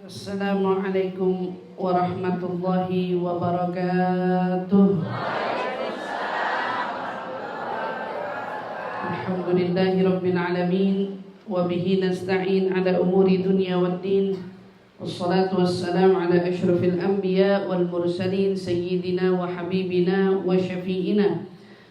Assalamualaikum warahmatullahi wabarakatuh. Alhamdulillahi rabbil alamin wa bihi nasta'in ala umuri dunya waddin. Wassalatu wassalamu ala asyrafil anbiya wal mursalin sayyidina wa habibina wa syafi'ina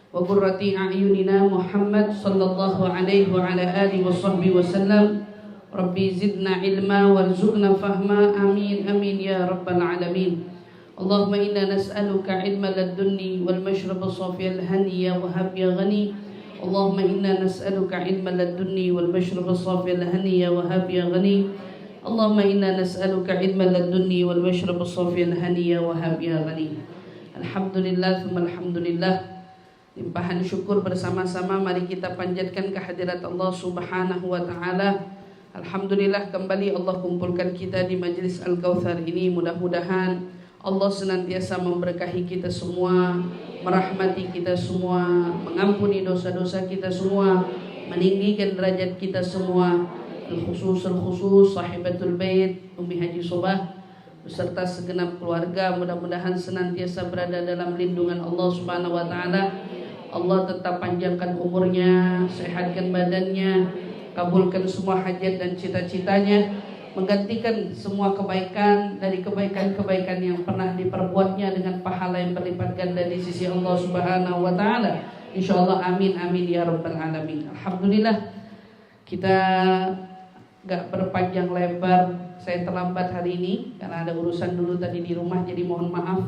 wa qurrati a'yunina Muhammad sallallahu alaihi wa ala alihi wa sahbihi wasallam. Rabbi zidna ilma warzuqna fahma, amin amin ya rabbal alamin. Allahumma inna nas'aluka ilma ladunni wal mashrab safiyal hani ya wahhab ya ghani. Allahumma inna nas'aluka ilma ladunni wal mashrab safiyal hani ya wahhab ya ghani. Allahumma inna nas'aluka ilma ladunni wal mashrab safiyal hani ya wahhab ya ghani. Alhamdulillah thumma alhamdulillah. Limpahan syukur bersama-sama mari kita panjatkan kehadirat Allah Subhanahu wa taala. Alhamdulillah kembali Allah kumpulkan kita di Majlis Al-Kautsar ini. Mudah-mudahan Allah senantiasa memberkahi kita semua, merahmati kita semua, mengampuni dosa-dosa kita semua, meninggikan derajat kita semua. Al-khusus sahibatul bait Umi Haji Sobah beserta segenap keluarga mudah-mudahan senantiasa berada dalam lindungan Allah Subhanahu wa taala. Allah tetap panjangkan umurnya, sehatkan badannya, kabulkan semua hajat dan cita-citanya, menggantikan semua kebaikan dari kebaikan-kebaikan yang pernah diperbuatnya dengan pahala yang berlipat ganda di sisi Allah Subhanahu wa taala. Insyaallah amin amin ya rabbal alamin. Alhamdulillah kita gak berpanjang lebar. Saya terlambat hari ini karena ada urusan dulu tadi di rumah, jadi mohon maaf.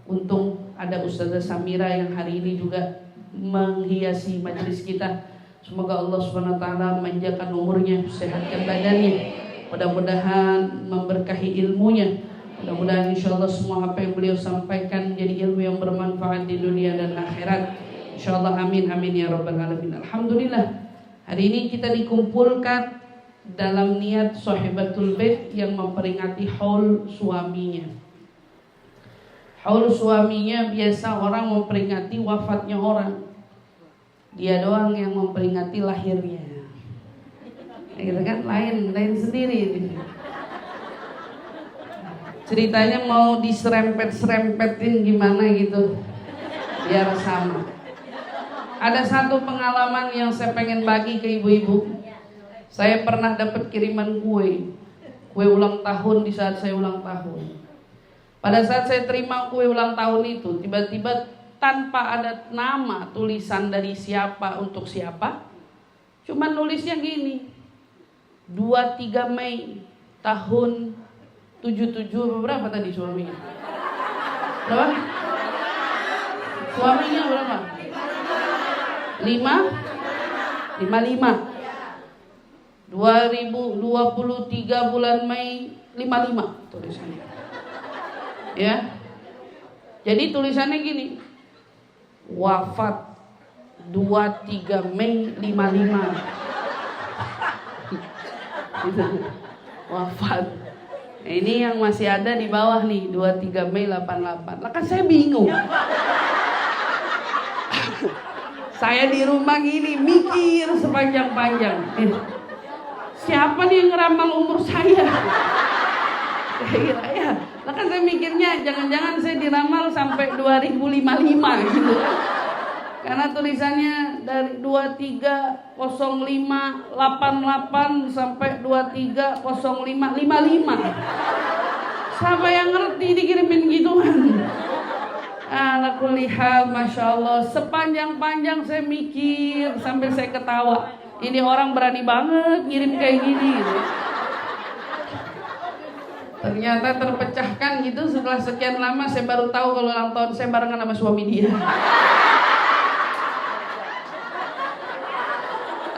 Untung ada Ustazah Samira yang hari ini juga menghiasi majelis kita. Semoga Allah Subhanahu wa taala memanjangkan umurnya, sehatkan badannya. Mudah-mudahan memberkahi ilmunya. Mudah-mudahan insyaallah semua apa yang beliau sampaikan menjadi ilmu yang bermanfaat di dunia dan akhirat. Insyaallah amin amin ya rabbal alamin. Alhamdulillah. Hari ini kita dikumpulkan dalam niat sahibatul bait yang memperingati haul suaminya. Haul suaminya biasa orang memperingati wafatnya orang. Dia doang yang memperingati lahirnya. Gitu kan, lain sendiri. Ceritanya mau diserempet-serempetin gimana gitu, biar sama. Ada satu pengalaman yang saya pengen bagi ke ibu-ibu. Saya pernah dapat kiriman kue ulang tahun di saat saya ulang tahun. Pada saat saya terima kue ulang tahun itu, tiba-tiba tanpa ada nama tulisan dari siapa untuk siapa, cuma nulisnya gini, 23 Mei tahun 77. Berapa tadi suaminya? Berapa? Suaminya berapa? 55 2023 bulan Mei 55 tulisannya. Ya. Jadi tulisannya gini, wafat 23 Mei 55. Wafat. Nah, ini yang masih ada di bawah nih 23 Mei 88. Lah kan saya bingung. Saya di rumah gini mikir sepanjang-panjang. Siapa nih yang ngeramal umur saya? Ya. Lah kan saya mikirnya jangan-jangan saya diramal sampai 2055 gitu. Karena tulisannya dari 230588 sampai 230555. Siapa yang ngerti dikirimin gituan? Ala kulli hal, masya Allah. Sepanjang-panjang saya mikir sambil saya ketawa. Ini orang berani banget ngirim kayak gini gitu. Ternyata terpecahkan gitu setelah sekian lama saya baru tahu kalau ulang tahun saya barengan sama suami dia.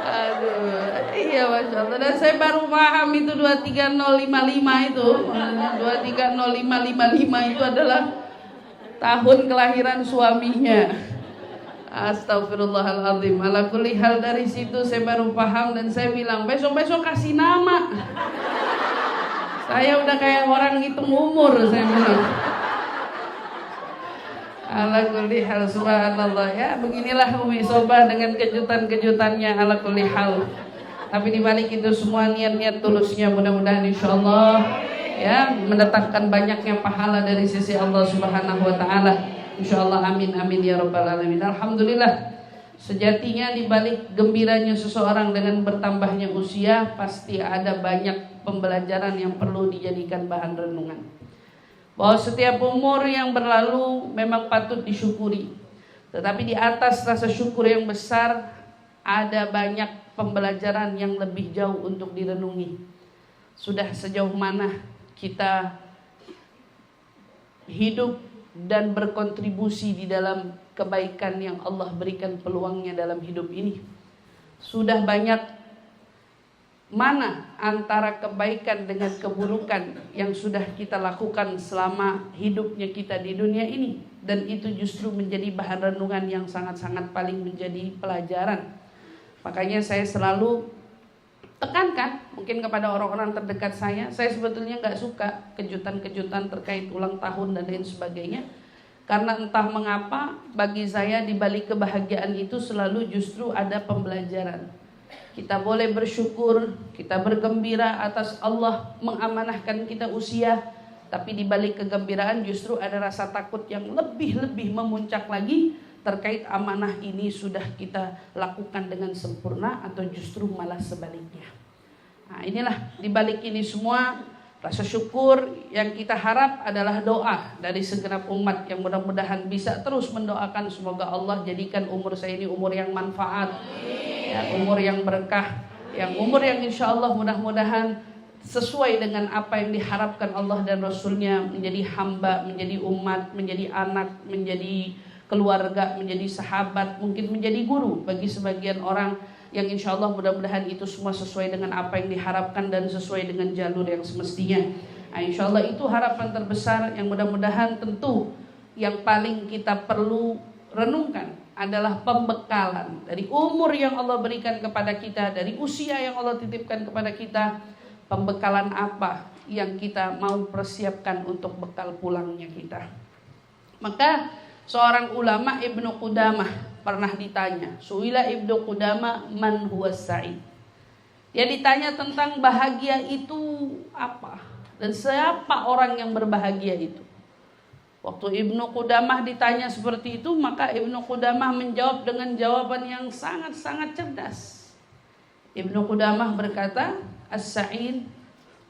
Aduh, iya masya Allah. Dan saya baru paham itu 23055 itu 23055 itu adalah tahun kelahiran suaminya. Astagfirullahaladzim. Ala kulli hal, dari situ saya baru paham dan saya bilang besok-besok kasih nama. Saya udah kayak orang ngitung umur, saya bilang. Ala kulli hal, subhanallah ya. Beginilah Umi Sobah dengan kejutan-kejutannya ala kulli hal. Tapi dibalik itu semua niat-niat tulusnya mudah-mudahan insyaallah ya mendatangkan banyaknya pahala dari sisi Allah Subhanahu wa taala. Insyaallah amin amin ya rabbal alamin. Alhamdulillah. Sejatinya dibalik gembiranya seseorang dengan bertambahnya usia pasti ada banyak pembelajaran yang perlu dijadikan bahan renungan. Bahwa setiap umur yang berlalu memang patut disyukuri. Tetapi di atas rasa syukur yang besar ada banyak pembelajaran yang lebih jauh untuk direnungi. Sudah sejauh mana kita hidup dan berkontribusi di dalam kebaikan yang Allah berikan peluangnya dalam hidup ini. Sudah banyak mana antara kebaikan dengan keburukan yang sudah kita lakukan selama hidupnya kita di dunia ini. Dan itu justru menjadi bahan renungan yang sangat-sangat paling menjadi pelajaran. Makanya saya selalu tekankan mungkin kepada orang-orang terdekat saya sebetulnya gak suka kejutan-kejutan terkait ulang tahun dan lain sebagainya. Karena entah mengapa bagi saya di balik kebahagiaan itu selalu justru ada pembelajaran. Kita boleh bersyukur, kita bergembira atas Allah mengamanahkan kita usia. Tapi di balik kegembiraan justru ada rasa takut yang lebih-lebih memuncak lagi. Terkait amanah ini sudah kita lakukan dengan sempurna atau justru malah sebaliknya. Nah inilah di balik ini semua rasa syukur yang kita harap adalah doa dari segenap umat yang mudah-mudahan bisa terus mendoakan semoga Allah jadikan umur saya ini umur yang manfaat, ya, umur yang berkah, yang umur yang insya Allah mudah-mudahan sesuai dengan apa yang diharapkan Allah dan Rasulnya, menjadi hamba, menjadi umat, menjadi anak, menjadi keluarga, menjadi sahabat, mungkin menjadi guru bagi sebagian orang yang insya Allah mudah-mudahan itu semua sesuai dengan apa yang diharapkan dan sesuai dengan jalur yang semestinya. Nah, insya Allah itu harapan terbesar yang mudah-mudahan tentu yang paling kita perlu renungkan adalah pembekalan dari umur yang Allah berikan kepada kita, dari usia yang Allah titipkan kepada kita. Pembekalan apa yang kita mau persiapkan untuk bekal pulangnya kita. Maka seorang ulama Ibnu Qudamah pernah ditanya, Su'ila Ibnu Qudamah man huwa sa'id. Dia ditanya tentang bahagia itu apa dan siapa orang yang berbahagia itu. Waktu Ibnu Qudamah ditanya seperti itu, maka Ibnu Qudamah menjawab dengan jawaban yang sangat-sangat cerdas. Ibnu Qudamah berkata, As-sa'id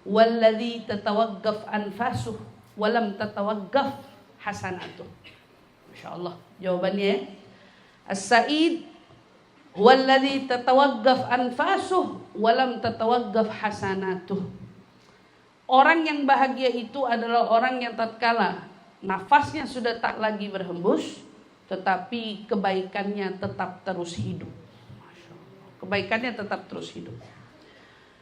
walladzi tatawaqqaf anfasuh walam tatawaqqaf hasanatuh. Masyaallah jawabannya. As-sa'id walladzi tatawaqqaf anfasuh walam tatawaqqaf hasanatuh. Orang yang bahagia itu adalah orang yang tatkala nafasnya sudah tak lagi berhembus, tetapi kebaikannya tetap terus hidup. Kebaikannya tetap terus hidup.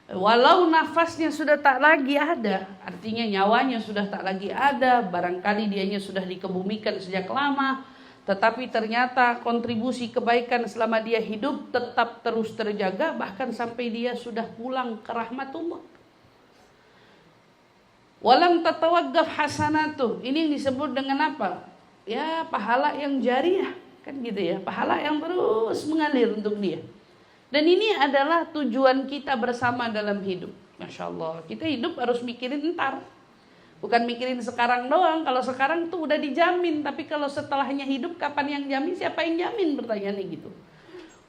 Walau nafasnya sudah tak lagi ada, artinya nyawanya sudah tak lagi ada, barangkali dianya sudah dikebumikan sejak lama, tetapi ternyata kontribusi kebaikan selama dia hidup tetap terus terjaga, bahkan sampai dia sudah pulang ke rahmatullah. Walam tatawaqqaf hasanatuh. Ini yang disebut dengan apa? Ya, pahala yang jariah, kan gitu ya, pahala yang terus mengalir untuk dia. Dan ini adalah tujuan kita bersama dalam hidup. Masya Allah, kita hidup harus mikirin ntar. Bukan mikirin sekarang doang. Kalau sekarang tuh udah dijamin. Tapi kalau setelahnya hidup, kapan yang jamin? Siapa yang jamin? Pertanyaannya gitu.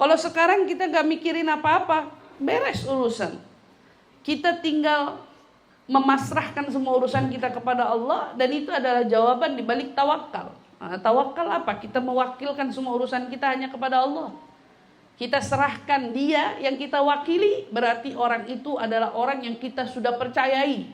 Kalau sekarang kita gak mikirin apa-apa, beres urusan. Kita tinggal memasrahkan semua urusan kita kepada Allah. Dan itu adalah jawaban dibalik tawakal. Nah, tawakal apa? Kita mewakilkan semua urusan kita hanya kepada Allah. Kita serahkan dia yang kita wakili, berarti orang itu adalah orang yang kita sudah percayai.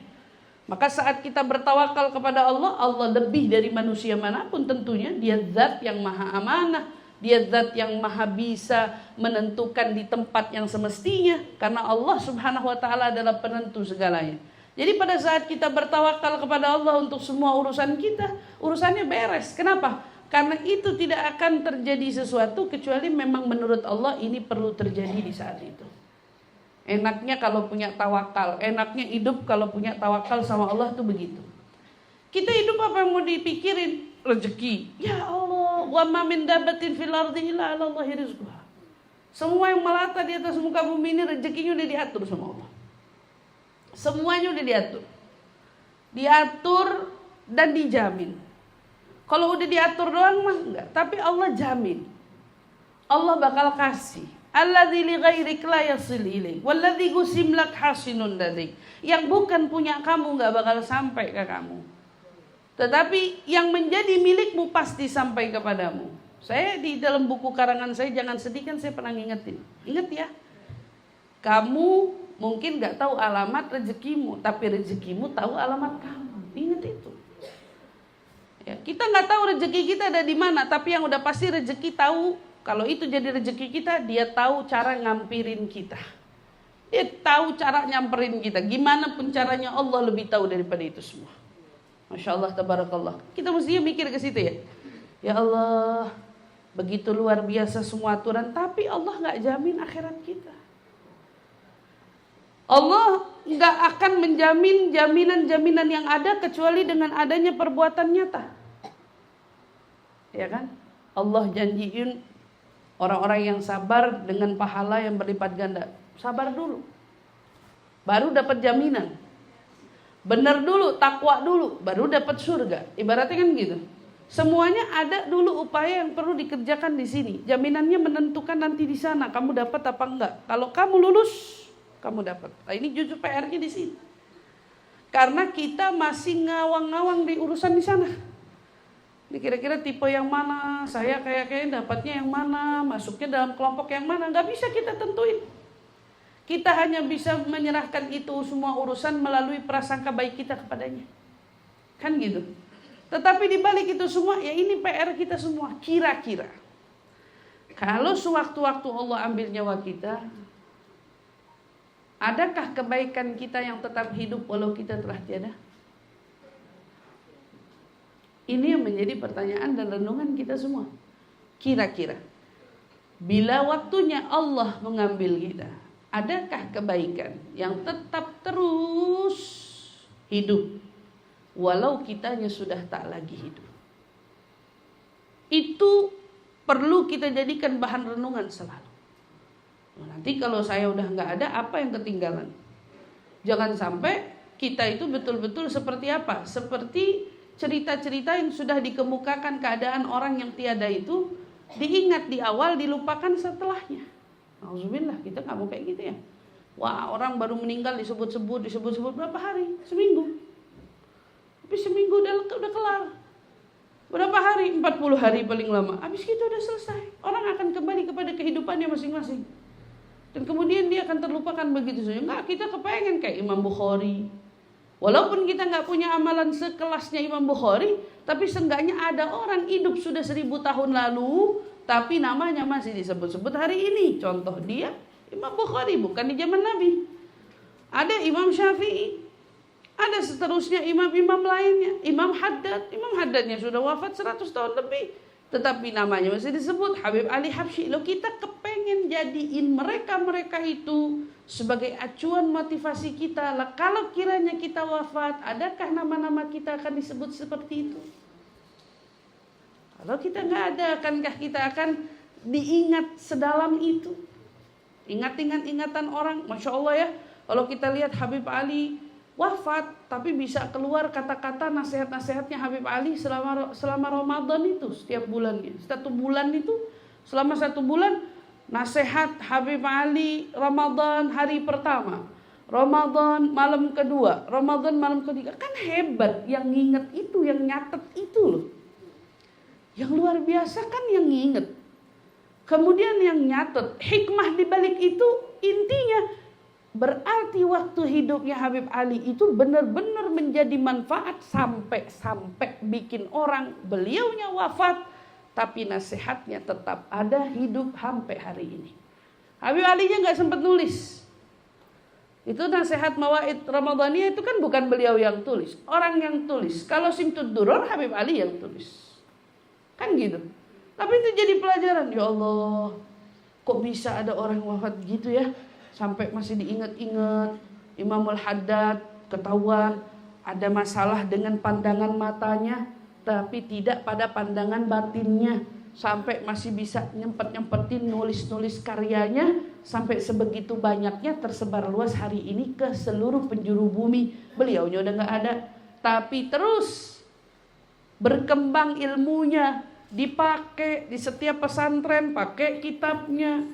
Maka saat kita bertawakal kepada Allah, Allah lebih dari manusia manapun tentunya. Dia zat yang maha amanah, dia zat yang maha bisa menentukan di tempat yang semestinya. Karena Allah subhanahu wa ta'ala adalah penentu segalanya. Jadi pada saat kita bertawakal kepada Allah untuk semua urusan kita, urusannya beres. Kenapa? Karena itu tidak akan terjadi sesuatu kecuali memang menurut Allah ini perlu terjadi di saat itu. Enaknya kalau punya tawakal, enaknya hidup kalau punya tawakal sama Allah tuh begitu. Kita hidup apa yang mau dipikirin? Rezeki. Ya Allah, wa ma min dabbatin fil ardi illa 'ala Allahi rizquha. Semua yang melata di atas muka bumi ini rezekinya udah diatur sama Allah. Semuanya udah diatur. Diatur dan dijamin. Kalau udah diatur doang mah enggak, tapi Allah jamin. Allah bakal kasih. Alladzi li ghairik la yasil ilaik walladzi gusim lak hasinun dadik. Yang bukan punya kamu enggak bakal sampai ke kamu. Tetapi yang menjadi milikmu pasti sampai kepadamu. Saya di dalam buku karangan saya, jangan sedih kan, saya pernah ngingetin. Ingat ya, kamu mungkin gak tahu alamat rezekimu, tapi rezekimu tahu alamat kamu. Ingat itu. Ya, kita gak tahu rezeki kita ada di mana, tapi yang udah pasti rezeki tahu. Kalau itu jadi rezeki kita, dia tahu cara ngampirin kita. Dia tahu cara nyamperin kita. Gimana pun caranya, Allah lebih tahu daripada itu semua. Masya Allah, tabarakallah. Kita mestinya mikir ke situ ya. Ya Allah, begitu luar biasa semua aturan, tapi Allah gak jamin akhirat kita. Allah gak akan menjamin jaminan-jaminan yang ada kecuali dengan adanya perbuatan nyata. Ya kan? Allah janjiin orang-orang yang sabar dengan pahala yang berlipat ganda. Sabar dulu, baru dapat jaminan. Benar dulu, takwa dulu, baru dapat surga. Ibaratnya kan gitu. Semuanya ada dulu upaya yang perlu dikerjakan di sini. Jaminannya menentukan nanti di sana kamu dapat apa enggak. Kalau kamu lulus, kamu dapat. Nah, ini justru PR-nya di sini. Karena kita masih ngawang-ngawang di urusan di sana. Ini kira-kira tipe yang mana? Saya kayaknya dapatnya yang mana? Masuknya dalam kelompok yang mana? Enggak bisa kita tentuin. Kita hanya bisa menyerahkan itu semua urusan melalui prasangka baik kita kepadanya. Kan gitu. Tetapi di balik itu semua, ya ini PR kita semua. Kira-kira kalau sewaktu-waktu Allah ambil nyawa kita, adakah kebaikan kita yang tetap hidup walau kita telah tiada? Ini yang menjadi pertanyaan dan renungan kita semua. Kira-kira bila waktunya Allah mengambil kita, adakah kebaikan yang tetap terus hidup walau kitanya sudah tak lagi hidup? Itu perlu kita jadikan bahan renungan selalu. Nanti kalau saya udah gak ada, apa yang ketinggalan? Jangan sampai kita itu betul-betul seperti apa? Seperti cerita-cerita yang sudah dikemukakan keadaan orang yang tiada itu, diingat di awal, dilupakan setelahnya. Alhamdulillah, kita gak mau kayak gitu ya. Wah, orang baru meninggal disebut-sebut berapa hari? Seminggu. Tapi seminggu udah kelar. Berapa hari? 40 hari paling lama. Habis itu udah selesai. Orang akan kembali kepada kehidupannya masing-masing. Dan kemudian dia akan terlupakan begitu saja. Enggak, kita kepengen kayak Imam Bukhari. Walaupun kita gak punya amalan sekelasnya Imam Bukhari, tapi seenggaknya ada orang hidup sudah 1000 tahun lalu, tapi namanya masih disebut-sebut hari ini. Contoh dia Imam Bukhari, bukan di zaman Nabi. Ada Imam Syafi'i. Ada seterusnya imam-imam lainnya. Imam Haddadnya sudah wafat 100 tahun lebih, tetapi namanya masih disebut Habib Ali Habsyi. Loh, kita kepengen jadiin mereka-mereka itu sebagai acuan motivasi kita. Lah, kalau kiranya kita wafat, adakah nama-nama kita akan disebut seperti itu? Kalau kita nggak ada, akankah kita akan diingat sedalam itu? Ingat-ingatan orang, Masya Allah ya. Kalau kita lihat Habib Ali wafat, tapi bisa keluar kata-kata nasihat-nasihatnya Habib Ali selama Ramadan itu setiap bulannya. Satu bulan itu, selama 1 bulan, nasihat Habib Ali Ramadan hari pertama, Ramadan malam kedua, Ramadan malam ketiga. Kan hebat yang nginget itu, yang nyatet itu loh. Yang luar biasa kan yang nginget. Kemudian yang nyatet, hikmah di balik itu intinya berarti waktu hidupnya Habib Ali itu benar-benar menjadi manfaat sampai bikin orang, beliaunya wafat tapi nasihatnya tetap ada, hidup sampai hari ini. Habib Ali-nya nggak sempat nulis. Itu nasihat Mawaid Ramadhaniyah itu kan bukan beliau yang tulis, orang yang tulis. Kalau Simtud Duror, Habib Ali yang tulis. Kan gitu. Tapi itu jadi pelajaran. Ya Allah, kok bisa ada orang wafat gitu ya? Sampai masih diingat-ingat. Imamul Haddad ketahuan ada masalah dengan pandangan matanya, tapi tidak pada pandangan batinnya. sampai masih bisa nyempet-nyempetin nulis-nulis karyanya, sampai sebegitu banyaknya tersebar luas hari ini ke seluruh penjuru bumi. Beliaunya udah gak ada, tapi terus berkembang ilmunya, dipakai di setiap pesantren, pakai kitabnya,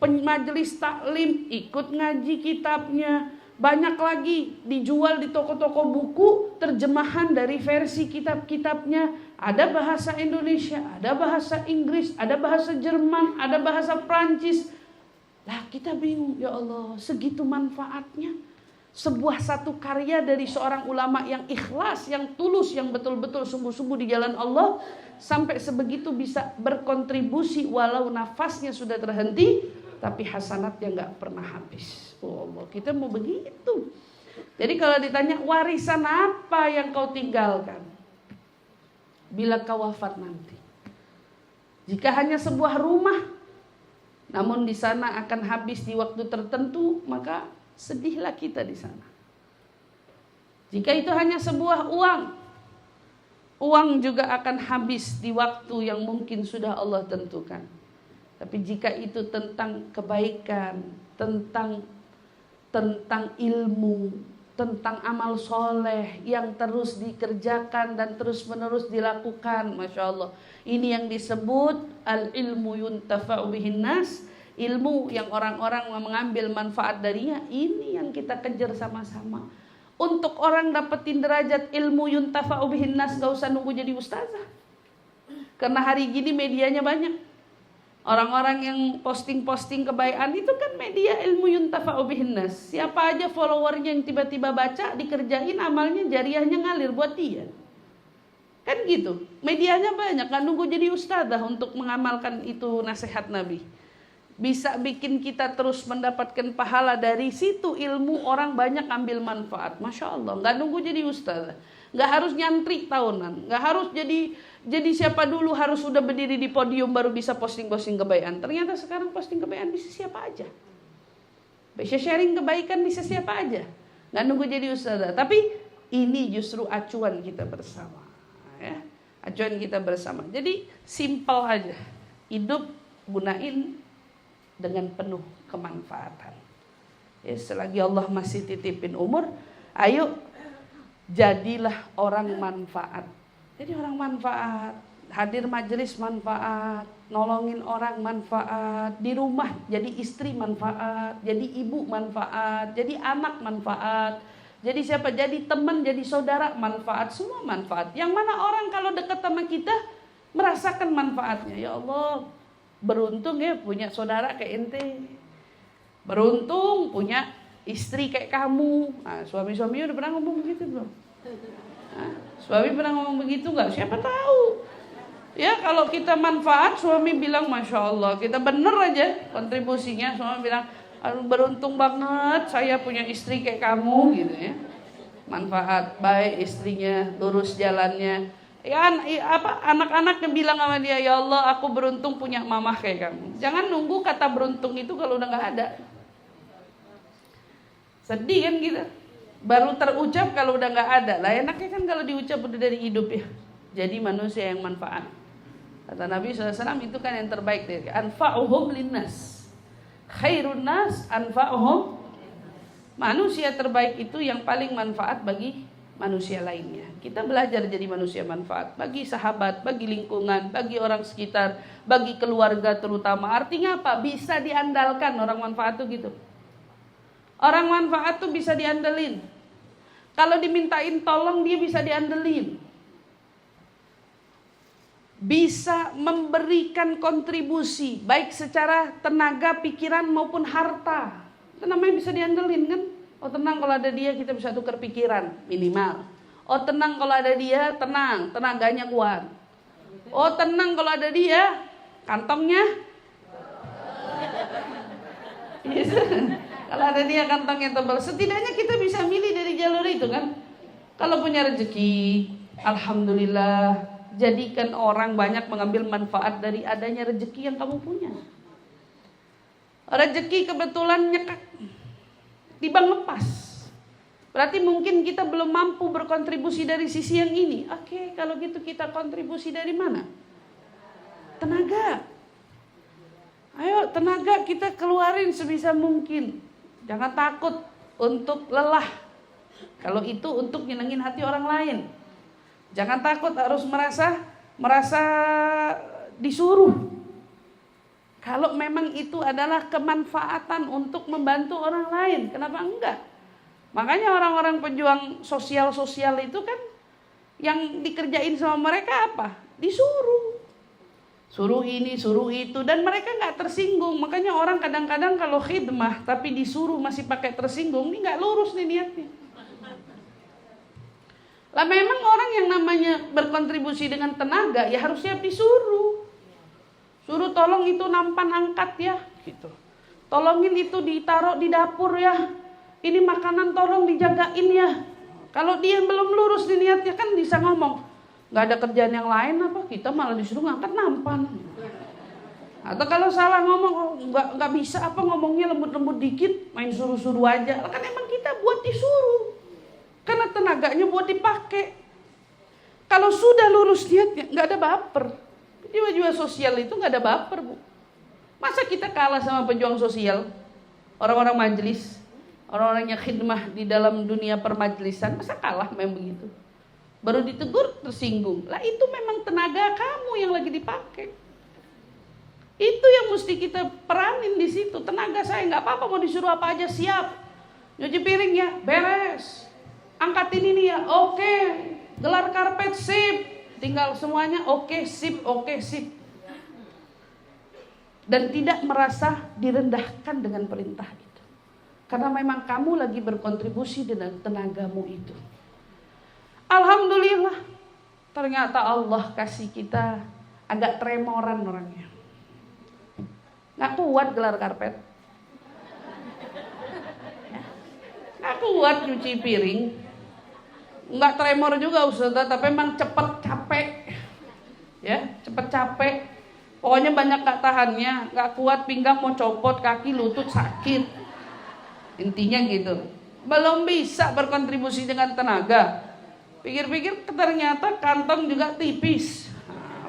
majelis taklim ikut ngaji kitabnya, banyak lagi dijual di toko-toko buku terjemahan dari versi kitab-kitabnya. Ada bahasa Indonesia, ada bahasa Inggris, ada bahasa Jerman, ada bahasa Prancis. Lah kita bingung, ya Allah, segitu manfaatnya sebuah satu karya dari seorang ulama yang ikhlas, yang tulus, yang betul-betul sungguh-sungguh di jalan Allah, sampai sebegitu bisa berkontribusi walau nafasnya sudah terhenti, tapi hasanatnya gak pernah habis. Oh Allah, kita mau begitu. Jadi kalau ditanya warisan apa yang kau tinggalkan bila kau wafat nanti? Jika hanya sebuah rumah, namun di sana akan habis di waktu tertentu, maka sedihlah kita di sana. Jika itu hanya sebuah uang juga akan habis di waktu yang mungkin sudah Allah tentukan. Tapi jika itu tentang kebaikan, tentang ilmu, tentang amal soleh yang terus dikerjakan dan terus menerus dilakukan, Masya Allah, ini yang disebut al-ilmu yuntafa'u bihin nas, ilmu yang orang-orang mengambil manfaat darinya. Ini yang kita kejar sama-sama. Untuk orang dapetin derajat ilmu yuntafa'u bihin nas, gak usah nunggu jadi ustazah, karena hari gini medianya banyak. Orang-orang yang posting-posting kebaikan itu kan media ilmu yuntafa'u bihin nas. Siapa aja followernya yang tiba-tiba baca, dikerjain amalnya, jariahnya ngalir buat dia. Kan gitu. Medianya banyak, kan nunggu jadi ustazah untuk mengamalkan itu nasihat Nabi. Bisa bikin kita terus mendapatkan pahala dari situ. Ilmu orang banyak ambil manfaat. Masya Allah, gak nunggu jadi ustazah, gak harus nyantri tahunan, gak harus jadi siapa dulu harus sudah berdiri di podium baru bisa posting-posting kebaikan. Ternyata sekarang posting kebaikan bisa siapa aja, bisa sharing kebaikan bisa siapa aja, gak nunggu jadi ustazah. Tapi ini justru acuan kita bersama, ya, acuan kita bersama. Jadi simpel aja, hidup gunain dengan penuh kemanfaatan. Ya, selagi Allah masih titipin umur, ayo jadilah orang manfaat. Jadi orang manfaat, hadir majelis manfaat, nolongin orang manfaat, di rumah jadi istri manfaat, jadi ibu manfaat, jadi anak manfaat, jadi siapa, jadi teman, jadi saudara manfaat, semua manfaat. Yang mana orang kalau dekat sama kita merasakan manfaatnya. Ya Allah, beruntung ya punya saudara kayak ente, beruntung punya istri kayak kamu. Nah, suami-suami udah pernah ngomong begitu belum? Suami pernah ngomong begitu nggak? Siapa tahu. Ya kalau kita manfaat, suami bilang Masya Allah, kita bener aja kontribusinya, suami bilang aduh beruntung banget saya punya istri kayak kamu gitu ya. Manfaat, baik istrinya, lurus jalannya. Ya anak-anak yang bilang sama dia, ya Allah aku beruntung punya mamah kayak kamu. Jangan nunggu kata beruntung itu kalau udah nggak ada. Sedih kan kita. Baru terucap kalau udah nggak ada. Lah enaknya kan kalau diucap udah dari hidup ya. Jadi manusia yang manfaat. Kata Nabi SAW itu kan yang terbaik. Anfa'uhum linnas, khairun nas anfa'uhum. Manusia terbaik itu yang paling manfaat bagi manusia lainnya. Kita belajar jadi manusia manfaat bagi sahabat, bagi lingkungan, bagi orang sekitar, bagi keluarga terutama. Artinya apa? Bisa diandalkan. Orang manfaat tuh gitu. Orang manfaat tuh bisa diandelin. Kalau dimintain tolong dia bisa diandelin. Bisa memberikan kontribusi baik secara tenaga, pikiran maupun harta. Itu namanya bisa diandelin kan? Oh tenang kalau ada dia kita bisa tukar pikiran minimal. Oh tenang kalau ada dia, tenang, tenaganya kuat. Oh tenang kalau ada dia, kantongnya kalau ada dia kantongnya tebal. Setidaknya kita bisa milih dari jalur itu kan. Kalau punya rezeki, alhamdulillah, jadikan orang banyak mengambil manfaat dari adanya rezeki yang kamu punya. Rezeki kebetulan nyekak di bank lepas, berarti mungkin kita belum mampu berkontribusi dari sisi yang ini. Oke, kalau gitu kita kontribusi dari mana? tenaga. Ayo tenaga kita keluarin sebisa mungkin. Jangan takut untuk lelah. Kalau itu untuk nyenengin hati orang lain. Jangan takut harus merasa disuruh. Kalau memang itu adalah kemanfaatan untuk membantu orang lain, kenapa enggak? Makanya orang-orang pejuang sosial itu kan yang dikerjain sama mereka apa? Disuruh. Suruh ini, suruh itu, dan mereka nggak tersinggung. Makanya orang kadang-kadang kalau khidmah tapi disuruh masih pakai tersinggung, ini nggak lurus nih niatnya. Lah memang orang yang namanya berkontribusi dengan tenaga ya harus siap disuruh. Suruh tolong itu nampan angkat ya, gitu. Tolongin itu ditaruh di dapur ya. Ini makanan tolong dijagain ya. Kalau dia belum lurus di niatnya kan bisa ngomong, nggak ada kerjaan yang lain apa, kita malah disuruh ngangkat nampan. Atau kalau salah ngomong, nggak bisa apa, ngomongnya lembut-lembut dikit, main suruh-suruh aja. Kan emang kita buat disuruh, karena tenaganya buat dipakai. Kalau sudah lurus niatnya, nggak ada baper. Jiwa-jiwa sosial itu nggak ada baper, Bu. Masa kita kalah sama pejuang sosial, orang-orang majelis, orang-orang yang khidmah di dalam dunia permajelisan, masa kalah memang begitu? Baru ditegur tersinggung. Lah itu memang tenaga kamu yang lagi dipakai. Itu yang mesti kita peranin di situ. Tenaga saya nggak apa-apa, mau disuruh apa aja siap. Nyuci piring ya, beres. Angkatin ini ya, oke. Gelar karpet sip. Tinggal semuanya oke, sip, oke, sip. Dan tidak merasa direndahkan dengan perintah itu. Karena memang kamu lagi berkontribusi dengan tenagamu itu. Alhamdulillah, ternyata Allah kasih kita agak tremoran orangnya. Gak kuat gelar karpet, gak kuat nyuci piring, gak tremor juga Ustazah, tapi emang cepet capek. Ya, cepet capek. Pokoknya banyak gak tahannya, gak kuat, pinggang mau copot, kaki lutut sakit. Intinya gitu. Belum bisa berkontribusi dengan tenaga. Pikir-pikir ternyata kantong juga tipis,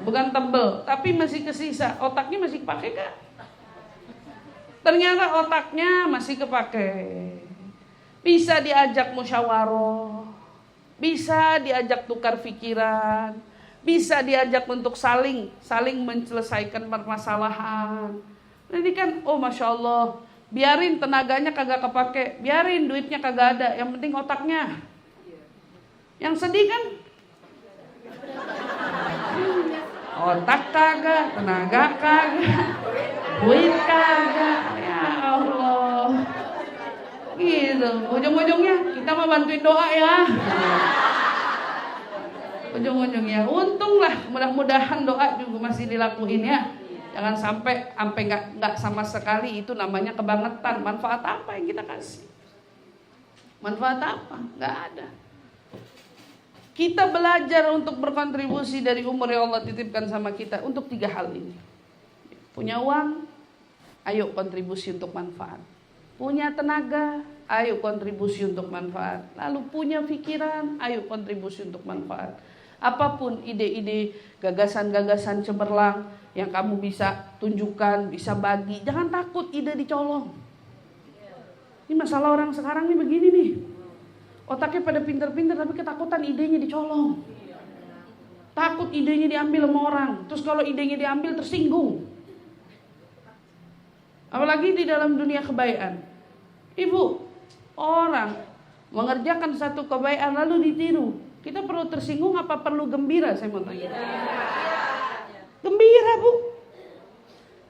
bukan tebel, tapi masih kesisa. Otaknya masih kepake gak? Ternyata otaknya masih kepake. Bisa diajak musyawarah, bisa diajak tukar pikiran, bisa diajak untuk saling menyelesaikan permasalahan. Jadi kan, oh Masya Allah, biarin tenaganya kagak kepake, biarin duitnya kagak ada, yang penting otaknya. Yang sedih kan otak kagak, tenaga kagak, duit kagak. Ya Allah, gitu. Ujung-ujungnya kita mau bantuin doa ya. Ujung-ujungnya untunglah, mudah-mudahan doa juga masih dilakuin ya. Jangan sampai nggak sama sekali. Itu namanya kebangetan. Manfaat apa yang kita kasih? Manfaat apa? Nggak ada. Kita belajar untuk berkontribusi dari umur yang Allah titipkan sama kita untuk 3 hal ini. Punya uang, ayo kontribusi untuk manfaat. Punya tenaga, ayo kontribusi untuk manfaat. Lalu punya pikiran, ayo kontribusi untuk manfaat. Apapun ide-ide, gagasan-gagasan cemerlang yang kamu bisa tunjukkan, bisa bagi, jangan takut ide dicolong. Ini masalah orang sekarang nih begini nih. Otaknya pada pinter-pinter tapi ketakutan idenya dicolong. Takut idenya diambil sama orang. Terus kalau idenya diambil tersinggung. Apalagi di dalam dunia kebaikan. Ibu, orang mengerjakan satu kebaikan lalu ditiru. Kita perlu tersinggung apa perlu gembira? Saya mau tanya. Gembira, Bu.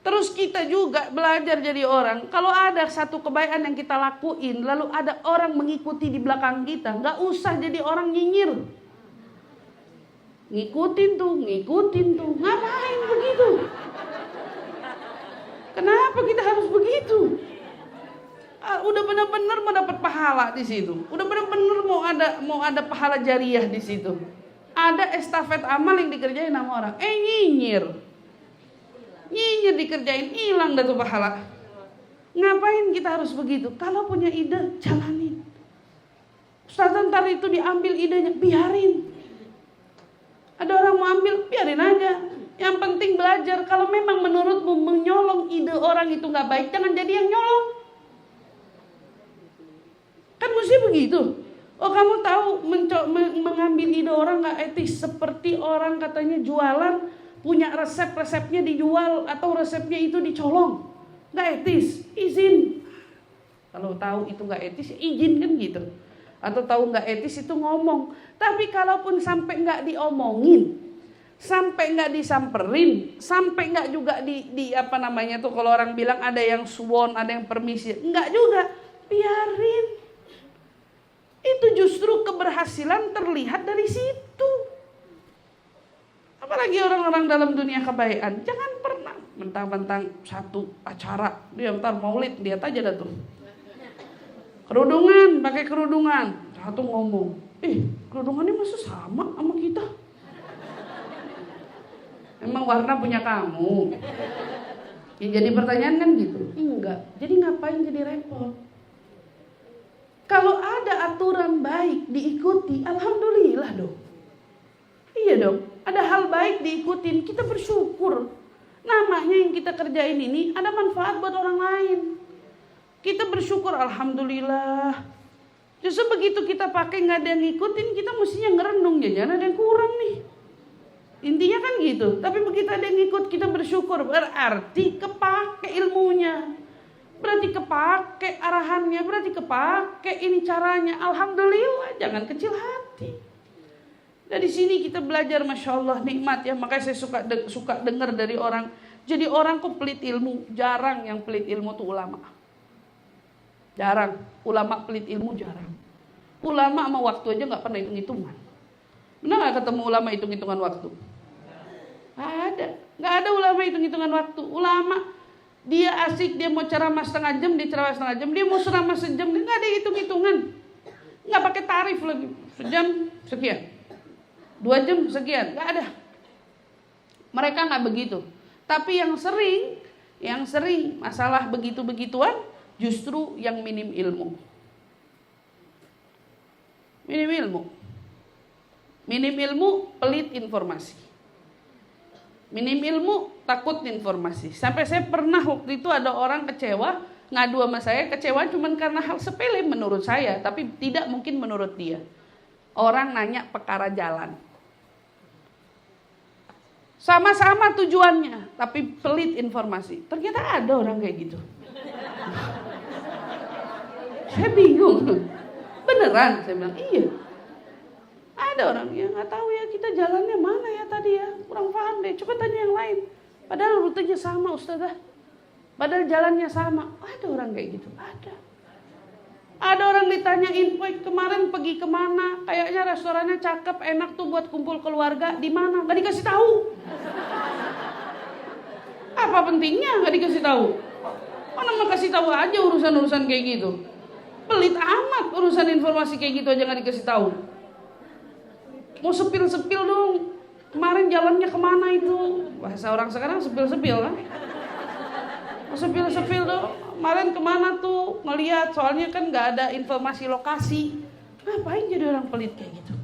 Terus kita juga belajar jadi orang. Kalau ada satu kebaikan yang kita lakuin, lalu ada orang mengikuti di belakang kita, nggak usah jadi orang nyinyir. Ngikutin tuh, ngapain begitu? Kenapa kita harus begitu? Udah benar-benar mau dapat pahala di situ. Udah benar-benar mau ada pahala jariah di situ. Ada estafet amal yang dikerjain sama orang. Nyinyir dikerjain, hilang dah tuh pahala. Ngapain kita harus begitu? Kalau punya ide, jalanin. Ustaz, ntar itu diambil idenya, biarin. Ada orang mau ambil, biarin aja. Yang penting belajar. Kalau memang menurutmu menyolong ide orang itu nggak baik, jangan jadi yang nyolong. Kan mesti begitu. Oh, kamu tahu mengambil ide orang nggak etis. Seperti orang katanya jualan, punya resepnya dijual atau resepnya itu dicolong. Nggak etis, izin. Kalau tahu itu nggak etis, izin kan gitu. Atau tahu nggak etis itu ngomong. Tapi kalaupun sampai nggak diomongin, sampai nggak disamperin, sampai nggak juga di apa namanya tuh, kalau orang bilang ada yang suwon, ada yang permisi, nggak juga, biarin. Itu justru keberhasilan terlihat dari situ. Apalagi orang-orang dalam dunia kebaikan, jangan pernah mentang-mentang satu acara dia ntar maulid, lihat aja dah tuh. Kerudungan, pakai kerudungan, satu ngomong, kerudungannya masa sama kita? Emang warna punya kamu? Ya, jadi pertanyaan kan gitu. Enggak. Jadi ngapain jadi repot? Kalau ada aturan baik diikuti, alhamdulillah dong. Iya dong. Ada hal baik diikutin, kita bersyukur. Namanya yang kita kerjain ini ada manfaat buat orang lain. Kita bersyukur, alhamdulillah. Justru begitu kita pakai nggak ada yang ngikutin, kita mestinya ngerenung, jangan ada yang kurang nih. Intinya kan gitu. Tapi begitu ada yang ikut, kita bersyukur. Berarti kepake ilmunya, berarti kepake arahannya, berarti kepake ini caranya. Alhamdulillah, jangan kecil hati. Dari sini kita belajar, masya Allah, nikmat ya. Makanya saya suka dengar dari orang. Jadi orang kok pelit ilmu, jarang yang pelit ilmu tuh ulama. Jarang, ulama pelit ilmu jarang. Ulama sama waktu aja nggak pernah hitung-hitungan. Benar nggak ketemu ulama hitung-hitungan waktu? Nggak ada ulama hitung-hitungan waktu. Ulama dia asik, dia mau ceramah setengah jam, dia ceramah setengah jam, dia mau ceramah sejam, dia nggak ada hitung-hitungan, nggak pakai tarif lagi, sejam sekian, 2 jam sekian, nggak ada. Mereka nggak begitu. Tapi yang sering masalah begitu-begituan justru yang minim ilmu. Minim ilmu, pelit informasi. Minim ilmu, takut informasi. Sampai saya pernah waktu itu ada orang kecewa, ngadu sama saya, kecewa cuman karena hal sepele menurut saya, tapi tidak mungkin menurut dia. Orang nanya perkara jalan. Sama-sama tujuannya, tapi pelit informasi. Ternyata ada orang kayak gitu. Saya bingung. Beneran, saya bilang, iya. Ada orang yang nggak tahu ya, kita jalannya mana ya tadi ya, kurang paham deh, coba tanya yang lain. Padahal rutenya sama ustazah, padahal jalannya sama. Ada orang kayak gitu, ada. Ada orang ditanyain, kemarin pergi kemana? Kayaknya restorannya cakep, enak tuh buat kumpul keluarga. Di mana? Nggak dikasih tahu. Apa pentingnya nggak dikasih tahu? Mana mau kasih tahu aja urusan-urusan kayak gitu. Pelit amat urusan informasi kayak gitu aja nggak dikasih tahu. Mau sepil-sepil dong. Kemarin jalannya kemana itu? Bahasa orang sekarang sepil-sepil kan? Mau sepil-sepil dong. Kemarin kemana tuh? Ngeliat, soalnya kan nggak ada informasi lokasi. Ngapain jadi orang pelit kayak gitu?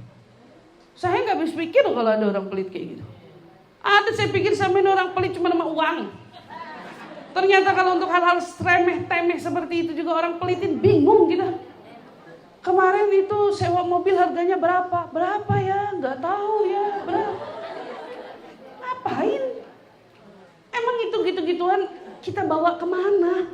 Saya nggak habis pikir kalau ada orang pelit kayak gitu. Ada, saya pikir sama orang pelit cuma sama uang. Ternyata kalau untuk hal-hal remeh-temeh seperti itu juga orang pelitin, bingung kita. Kemarin itu sewa mobil harganya berapa? Berapa ya? Nggak tahu ya. Berapa? Ngapain? Emang itu gitu-gituan kita bawa kemana?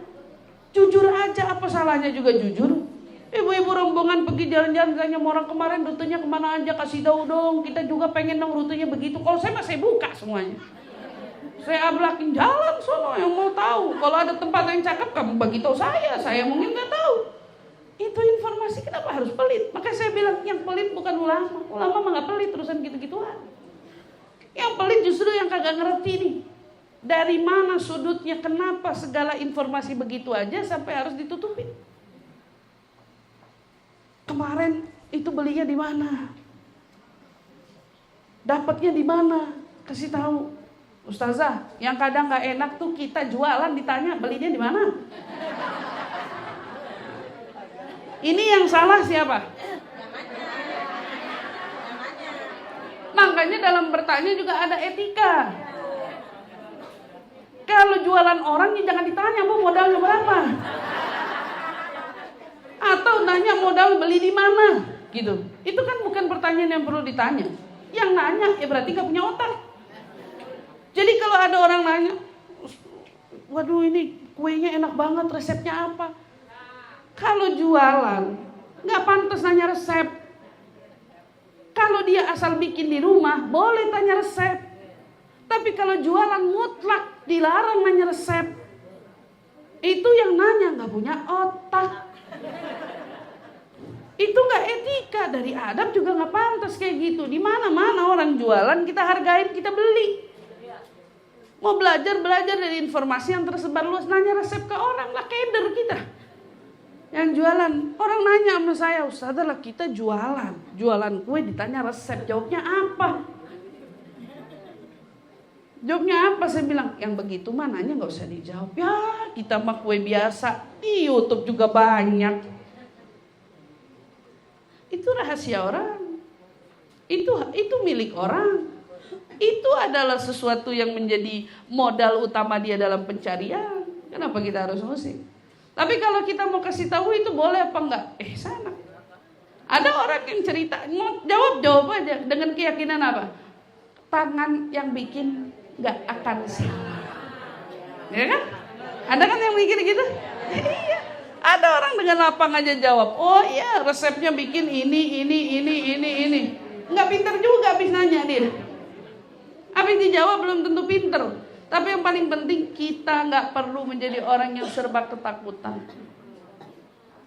Jujur aja, apa salahnya juga jujur? Ibu-ibu rombongan pergi jalan-jalan, tanya orang kemarin rutenya kemana aja, kasih tahu dong. Kita juga pengen dong rutenya begitu. Kalau saya masih buka semuanya. Saya ablakin jalan sono yang mau tahu. Kalau ada tempat yang cakep, kamu bagi tahu saya mungkin nggak tahu. Itu informasi, kenapa harus pelit? Makanya saya bilang yang pelit bukan ulama. Ulama mah nggak pelit urusan gitu-gituan. Yang pelit justru yang kagak ngerti nih. Dari mana sudutnya, kenapa segala informasi begitu aja sampai harus ditutupin? Kemarin itu belinya di mana? Dapatnya di mana? Kasih tahu. Ustazah, yang kadang nggak enak tuh kita jualan ditanya belinya di mana? Ini yang salah siapa? Makanya dalam bertanya juga ada etika. kalau jualan orang ya jangan ditanya, Bu, modalnya berapa? Atau nanya modal beli di mana, gitu. Itu kan bukan pertanyaan yang perlu ditanya. Yang nanya ya berarti gak punya otak. Jadi kalau ada orang nanya, waduh ini kuenya enak banget, resepnya apa? Kalau jualan gak pantas nanya resep. Kalau dia asal bikin di rumah boleh tanya resep. Tapi kalau jualan mutlak dilarang nanya resep. Itu yang nanya gak punya otak. Itu gak etika, dari adab juga gak pantas kayak gitu. Di mana-mana orang jualan kita hargain, kita beli. Mau belajar dari informasi yang tersebar luas, nanya resep ke orang lah, keder kita. Yang jualan, orang nanya sama saya, Ustazah lah kita jualan kue ditanya resep, jawabnya apa? Jawabnya apa? Saya bilang, yang begitu mah nanya gak usah dijawab. Ya kita mah kue biasa, di YouTube juga banyak. Itu rahasia orang. Itu milik orang. Itu adalah sesuatu yang menjadi modal utama dia dalam pencarian. Kenapa kita harus musik? Tapi kalau kita mau kasih tahu itu boleh apa enggak? Sana. Ada orang yang cerita, mau jawab aja dengan keyakinan apa? Tangan yang bikin enggak akan salah. Ya kan? Ada kan yang mikir gitu? Iya. Ada orang dengan lapang aja jawab. Oh iya, resepnya bikin ini. Enggak pintar juga habis nanya dia. Habis dijawab belum tentu pinter. Tapi yang paling penting kita gak perlu menjadi orang yang serba ketakutan.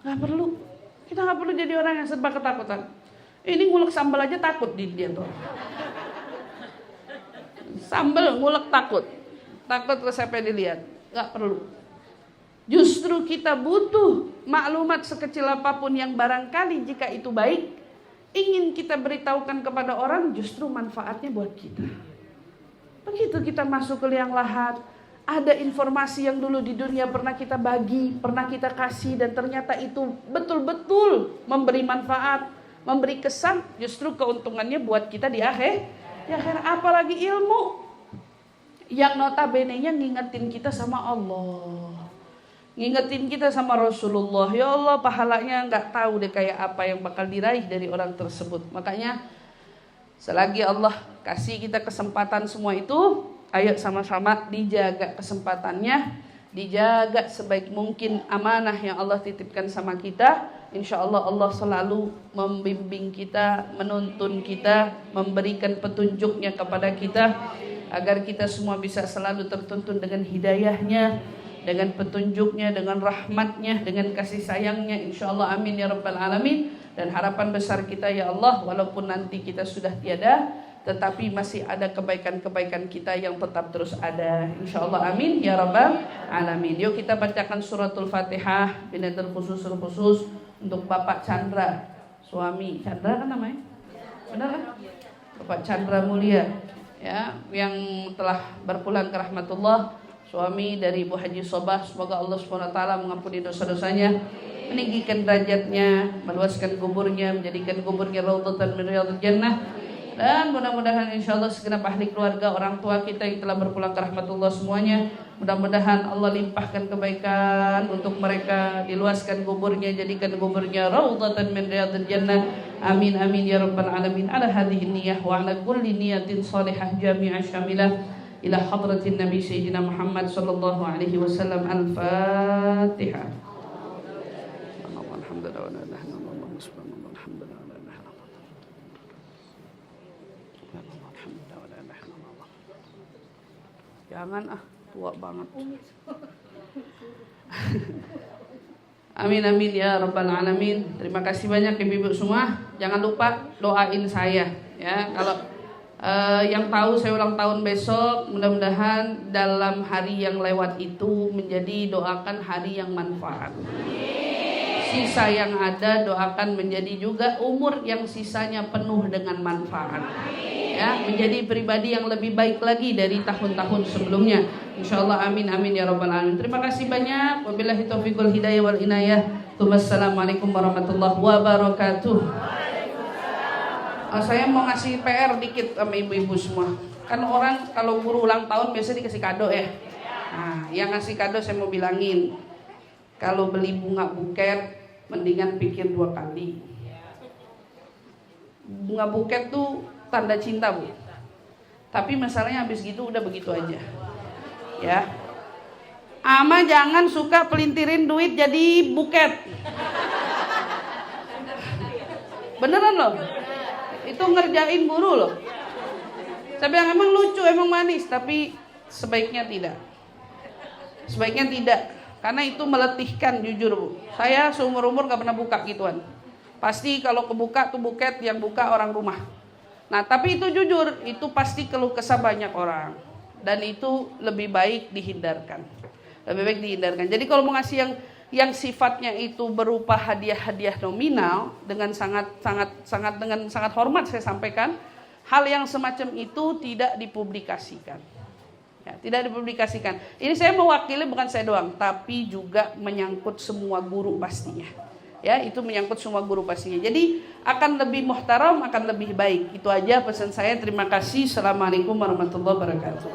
Gak perlu. Kita gak perlu jadi orang yang serba ketakutan. Ini ngulek sambal aja takut dia tuh. Sambal ngulek takut. Takut resepnya dilihat. Gak perlu. Justru kita butuh maklumat sekecil apapun yang barangkali jika itu baik, ingin kita beritahukan kepada orang, justru manfaatnya buat kita. Begitu kita masuk ke liang lahat, ada informasi yang dulu di dunia pernah kita bagi, pernah kita kasih, dan ternyata itu betul-betul memberi manfaat, memberi kesan, justru keuntungannya buat kita di akhir. Apalagi ilmu yang notabene-nya ngingetin kita sama Allah, ngingetin kita sama Rasulullah. Ya Allah, pahalanya gak tahu deh kayak apa yang bakal diraih dari orang tersebut. Makanya selagi Allah kasih kita kesempatan semua itu, ayo sama-sama dijaga kesempatannya, dijaga sebaik mungkin amanah yang Allah titipkan sama kita. Insya Allah Allah selalu membimbing kita, menuntun kita, memberikan petunjuknya kepada kita, agar kita semua bisa selalu tertuntun dengan hidayahnya, dengan petunjuknya, dengan rahmatnya, dengan kasih sayangnya. Insya Allah amin ya rabbal alamin. Dan harapan besar kita ya Allah, walaupun nanti kita sudah tiada, tetapi masih ada kebaikan-kebaikan kita yang tetap terus ada. Insya Allah amin ya rabbal alamin. Yuk kita bacakan suratul Fatihah binadar khusus untuk Bapak Chandra, suami Chandra kan namanya, benar kan? Bapak Chandra Mulia, ya, yang telah berpulang ke rahmatullah, suami dari Ibu Haji Sobah. Semoga Allah SWT mengampuni dosa-dosanya, meninggikan derajatnya, meluaskan kuburnya, menjadikan kuburnya raudhatan min riyadhil jannah. Dan mudah-mudahan insya Allah segenap ahli keluarga, orang tua kita yang telah berpulang ke rahmatullah semuanya, mudah-mudahan Allah limpahkan kebaikan untuk mereka, diluaskan kuburnya, jadikan kuburnya raudhatan min riyadhil jannah. Amin amin ya rabbal alamin. Ala hadhihi niyyah wa ala kulli niyatin salihah jami'ah syamilah ila hadratin Nabi Sayyidina Muhammad sallallahu alaihi wasallam. Al-Fatihah. Jangan tua banget. Amin amin ya rabbal alamin. Terima kasih banyak ibu-ibu semua. Jangan lupa doain saya ya. Kalau yang tahu saya ulang tahun besok, mudah-mudahan dalam hari yang lewat itu menjadi doakan hari yang manfaat. Sisa yang ada doakan menjadi juga umur yang sisanya penuh dengan manfaat. Ya, menjadi pribadi yang lebih baik lagi dari tahun-tahun sebelumnya. Insyaallah amin amin ya rabbal alamin. Terima kasih banyak. Wabillahi taufiq wal hidayah wal inayah. Wassalamualaikum warahmatullahi wabarakatuh. Saya mau ngasih PR dikit sama ibu-ibu semua. Kan orang kalau guru ulang tahun biasa dikasih kado ya. Nah, yang ngasih kado saya mau bilangin, kalau beli bunga buket, mendingan pikir 2 kali. Bunga buket tuh tanda cinta, Bu. Tapi masalahnya habis gitu udah begitu aja. Ya. Ama jangan suka pelintirin duit jadi buket. Beneran loh. Itu ngerjain guru loh. Tapi yang emang lucu, emang manis, tapi sebaiknya tidak. Sebaiknya tidak, karena itu meletihkan, jujur Bu. Saya seumur-umur gak pernah buka gituan. Pasti kalau kebuka tuh buket, yang buka orang rumah. Nah tapi itu jujur, itu pasti keluh kesah banyak orang. Dan itu lebih baik dihindarkan. Lebih baik dihindarkan. Jadi kalau mau ngasih yang sifatnya itu berupa hadiah-hadiah nominal, dengan sangat hormat saya sampaikan, hal yang semacam itu tidak dipublikasikan. Ya, tidak dipublikasikan. Ini saya mewakili, bukan saya doang, tapi juga menyangkut semua guru pastinya. Ya, itu menyangkut semua guru pastinya. Jadi akan lebih muhtaram, akan lebih baik. Itu aja pesan saya. Terima kasih. Assalamualaikum warahmatullahi wabarakatuh.